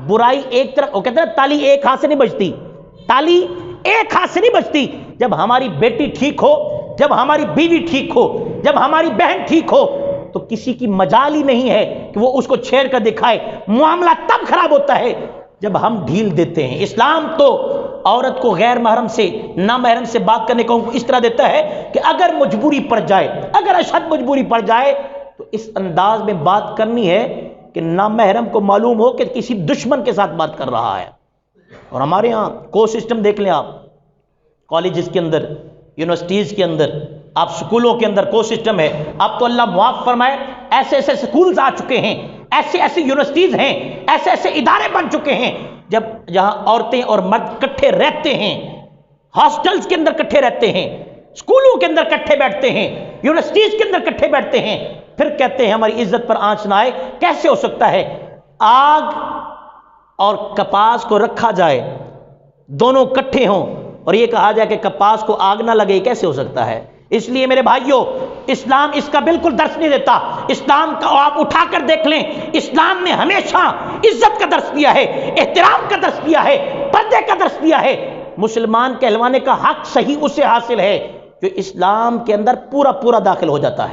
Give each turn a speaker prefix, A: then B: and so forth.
A: برائی ایک طرف، وہ کہتے ہیں تالی ایک ہاتھ سے نہیں بجتی، تالی ایک ہاتھ سے نہیں بجتی۔ جب ہماری بیٹی ٹھیک ہو، جب ہماری بیوی ٹھیک ہو، جب ہماری بہن ٹھیک ہو، تو کسی کی مجال ہی نہیں ہے کہ وہ اس کو چھیڑ کر دکھائے۔ معاملہ تب خراب ہوتا ہے جب ہم ڈھیل دیتے ہیں۔ اسلام تو عورت کو غیر محرم سے، نامحرم سے بات کرنے کو اس طرح دیتا ہے کہ اگر مجبوری پڑ جائے، اگر اشد مجبوری پڑ جائے تو اس انداز میں بات کرنی ہے کہ نامحرم کو معلوم ہو کہ کسی دشمن کے ساتھ بات کر رہا ہے۔ اور ہمارے ہاں کو سسٹم دیکھ لیں آپ، کالجز کے اندر، یونیورسٹیز کے اندر، آپ سکولوں کے اندر کو سسٹم ہے۔ اب تو اللہ معاف فرمائے، ایسے ایسے سکولز آ چکے ہیں، ایسے ایسے یونیورسٹیز ہیں، ایسے ایسے ادارے بن چکے ہیں جہاں عورتیں اور مرد کٹھے رہتے ہیں، ہاسٹلز کے اندر کٹھے رہتے ہیں، سکولوں کے اندر کٹھے بیٹھتے ہیں، یونیورسٹیز کے اندر کٹھے بیٹھتے ہیں، پھر کہتے ہیں ہماری عزت پر آنچ نہ آئے۔ کیسے ہو سکتا ہے؟ آگ اور کپاس کو رکھا جائے، دونوں کٹھے ہوں، اور یہ کہا جائے کہ کپاس کو آگ نہ لگے، کیسے ہو سکتا ہے؟ اس لیے میرے بھائیوں، اسلام اس کا بالکل درس نہیں دیتا۔ اسلام کا آپ اٹھا کر دیکھ لیں، اسلام نے ہمیشہ عزت کا درس دیا ہے، احترام کا درس دیا ہے، پردے کا درس دیا ہے۔ مسلمان کہلوانے کا حق صحیح اسے حاصل ہے جو اسلام کے اندر پورا پورا داخل ہو جاتا ہے۔